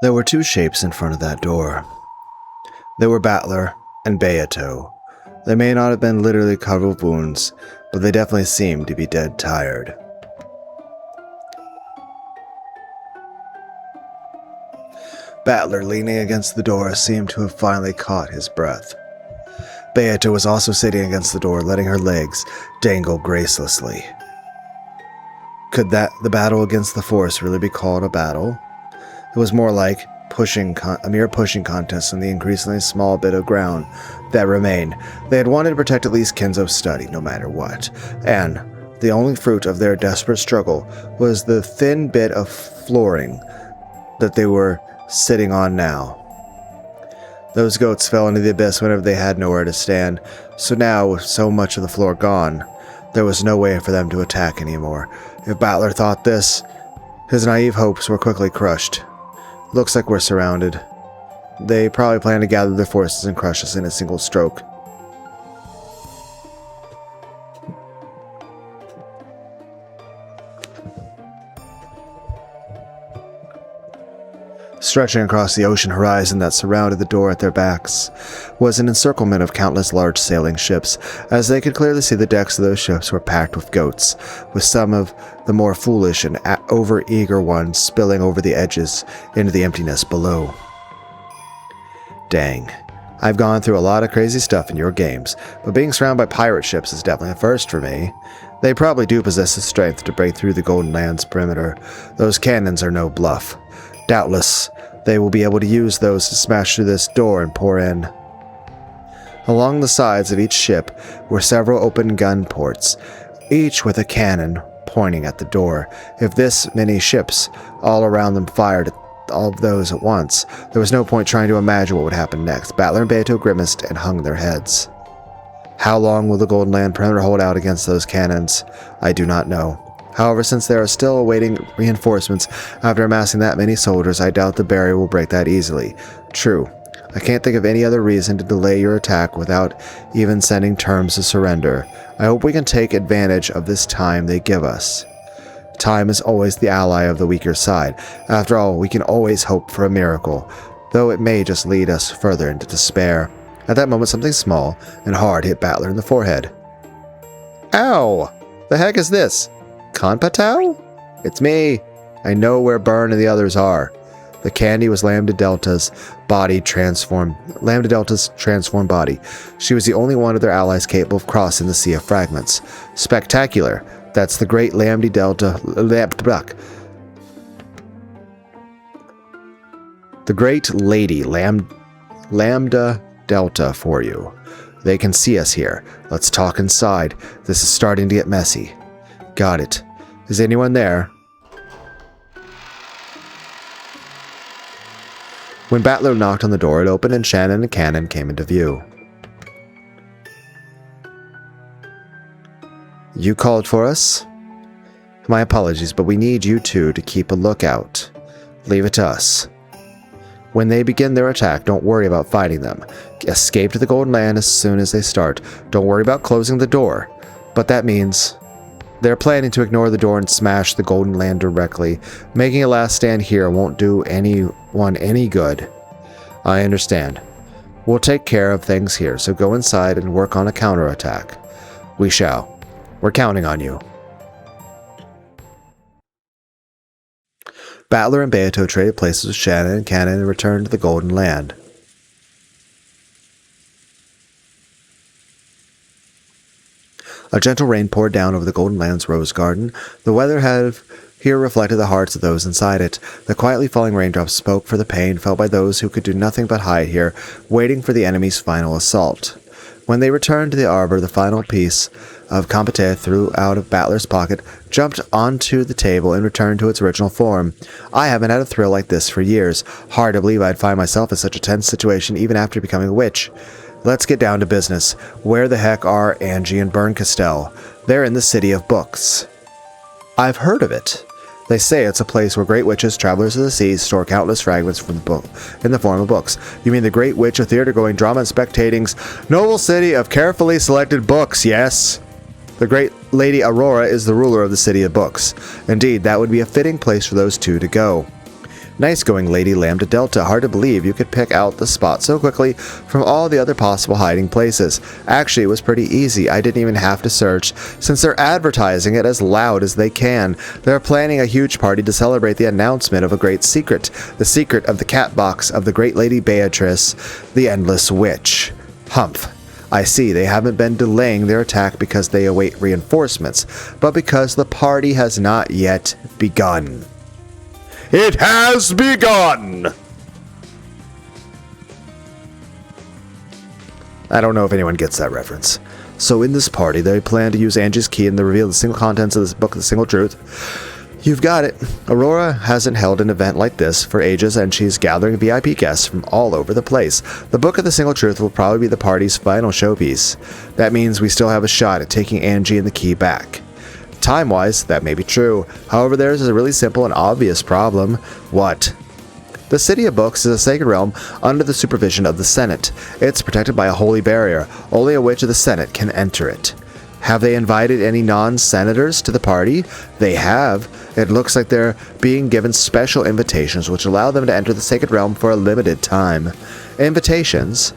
There were two shapes in front of that door. They were Battler and Beato. They may not have been literally covered with wounds, but they definitely seemed to be dead tired. Battler, leaning against the door, seemed to have finally caught his breath. Beato was also sitting against the door, letting her legs dangle gracelessly. Could the battle against the force really be called a battle? It was more like a mere pushing contest in the increasingly small bit of ground that remained. They had wanted to protect at least Kenzo's study, no matter what, and the only fruit of their desperate struggle was the thin bit of flooring that they were sitting on now. Those goats fell into the abyss whenever they had nowhere to stand, so now, with so much of the floor gone, there was no way for them to attack anymore. If Battler thought this, his naive hopes were quickly crushed. Looks like we're surrounded. They probably plan to gather their forces and crush us in a single stroke. Stretching across the ocean horizon that surrounded the door at their backs was an encirclement of countless large sailing ships. As they could clearly see, the decks of those ships were packed with goats, with some of the more foolish and over-eager ones spilling over the edges into the emptiness below. Dang. I've gone through a lot of crazy stuff in your games, but being surrounded by pirate ships is definitely a first for me. They probably do possess the strength to break through the Golden Land's perimeter. Those cannons are no bluff. Doubtless, they will be able to use those to smash through this door and pour in. Along the sides of each ship were several open gun ports, each with a cannon pointing at the door. If this many ships all around them fired at all of those at once, there was no point trying to imagine what would happen next. Battler and Beato grimaced and hung their heads. How long will the Golden Land perimeter hold out against those cannons? I do not know. However, since they are still awaiting reinforcements after amassing that many soldiers, I doubt the barrier will break that easily. True. I can't think of any other reason to delay your attack without even sending terms of surrender. I hope we can take advantage of this time they give us. Time is always the ally of the weaker side. After all, we can always hope for a miracle, though it may just lead us further into despair. At that moment, something small and hard hit Battler in the forehead. Ow! The heck is this? Konpatau? It's me. I know where Byrne and the others are. The candy was Lambda Delta's transformed body. She was the only one of their allies capable of crossing the Sea of Fragments. Spectacular. That's the great Lambda Delta. The great lady Lambda Delta for you. They can see us here. Let's talk inside. This is starting to get messy. Got it. Is anyone there? When Battler knocked on the door, it opened and Shannon and Cannon came into view. You called for us? My apologies, but we need you two to keep a lookout. Leave it to us. When they begin their attack, don't worry about fighting them. Escape to the Golden Land as soon as they start. Don't worry about closing the door. But that means they're planning to ignore the door and smash the Golden Land directly. Making a last stand here won't do anyone any good. I understand. We'll take care of things here, so go inside and work on a counterattack. We shall. We're counting on you. Battler and Beato traded places with Shannon and Cannon and returned to the Golden Land. A gentle rain poured down over the Golden Land's rose garden. The weather had here reflected the hearts of those inside it. The quietly falling raindrops spoke for the pain felt by those who could do nothing but hide here, waiting for the enemy's final assault. When they returned to the arbor, the final piece of Compete threw out of Battler's pocket, jumped onto the table, and returned to its original form. I haven't had a thrill like this for years. Hard to believe I'd find myself in such a tense situation even after becoming a witch. Let's get down to business. Where the heck are Angie and Berncastel? They're in the City of Books. I've heard of it. They say it's a place where great witches, travelers of the seas, store countless fragments from the book in the form of books. You mean the great witch of theater-going drama and spectating's noble city of carefully selected books, yes? The great Lady Aurora is the ruler of the City of Books. Indeed, that would be a fitting place for those two to go. Nice going, Lady Lambda Delta. Hard to believe you could pick out the spot so quickly from all the other possible hiding places. Actually, it was pretty easy. I didn't even have to search, since they're advertising it as loud as they can. They're planning a huge party to celebrate the announcement of a great secret. The secret of the cat box of the great Lady Beatrice, the Endless Witch. Humph. I see, they haven't been delaying their attack because they await reinforcements, but because the party has not yet begun. It has begun! I don't know if anyone gets that reference. So in this party, they plan to use Angie's key and to reveal the single contents of this book, The Single Truth. You've got it. Aurora hasn't held an event like this for ages, and she's gathering VIP guests from all over the place. The Book of the Single Truth will probably be the party's final showpiece. That means we still have a shot at taking Angie and the key back. Time-wise, that may be true. However, theirs is a really simple and obvious problem. What? The City of Books is a sacred realm under the supervision of the Senate. It's protected by a holy barrier. Only a witch of the Senate can enter it. Have they invited any non-senators to the party? They have. It looks like they're being given special invitations which allow them to enter the sacred realm for a limited time. Invitations?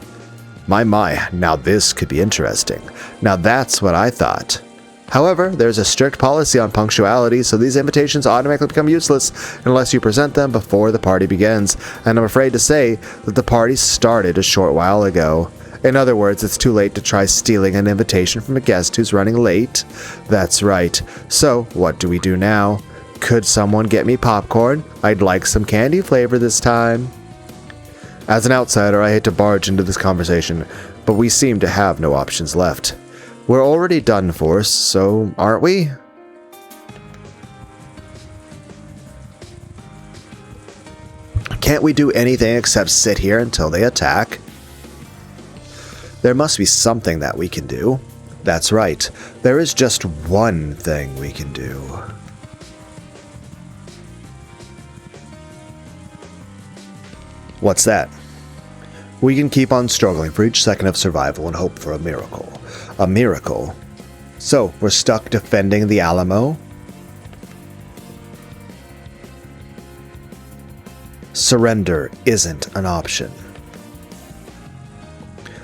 My, now this could be interesting. Now that's what I thought. However, there's a strict policy on punctuality, so these invitations automatically become useless unless you present them before the party begins, and I'm afraid to say that the party started a short while ago. In other words, it's too late to try stealing an invitation from a guest who's running late. That's right. So, what do we do now? Could someone get me popcorn? I'd like some candy flavor this time. As an outsider, I hate to barge into this conversation, but we seem to have no options left. We're already done for, so aren't we? Can't we do anything except sit here until they attack? There must be something that we can do. That's right. There is just one thing we can do. What's that? We can keep on struggling for each second of survival and hope for a miracle. A miracle? So, we're stuck defending the Alamo? Surrender isn't an option.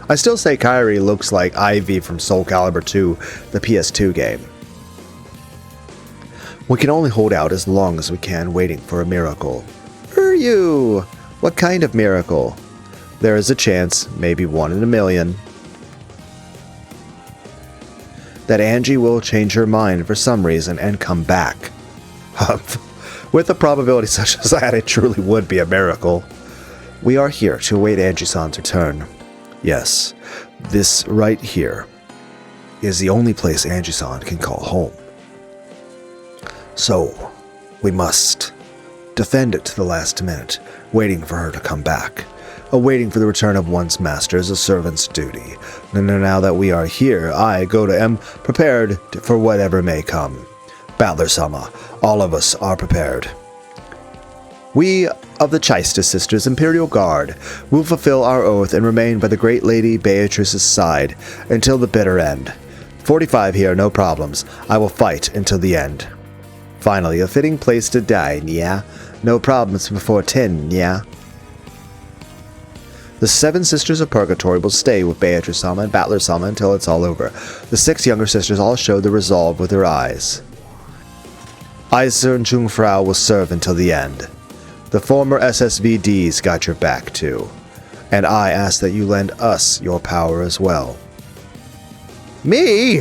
I still say Kairi looks like Ivy from Soul Calibur 2, the PS2 game. We can only hold out as long as we can, waiting for a miracle. You? What kind of miracle? There is a chance, maybe 1 in a million, that Angie will change her mind for some reason and come back. With a probability such as that, it truly would be a miracle. We are here to await Angie-san's return. Yes, this right here is the only place Angie-san can call home. So, we must defend it to the last minute, waiting for her to come back. Awaiting for the return of one's master is a servant's duty. Now that we are here, I, Goda, am prepared for whatever may come. Battler-sama, all of us are prepared. We of the Chaista Sisters Imperial Guard will fulfill our oath and remain by the great Lady Beatrice's side until the bitter end. 45 here, no problems. I will fight until the end. Finally, a fitting place to die, yeah? No problems before 10, yeah? The 7 Sisters of Purgatory will stay with Beatrice-sama and Battler-sama until it's all over. The 6 younger sisters all show the resolve with their eyes. Aiser and Jungfrau will serve until the end. The former SSVDs got your back too. And I ask that you lend us your power as well. Me?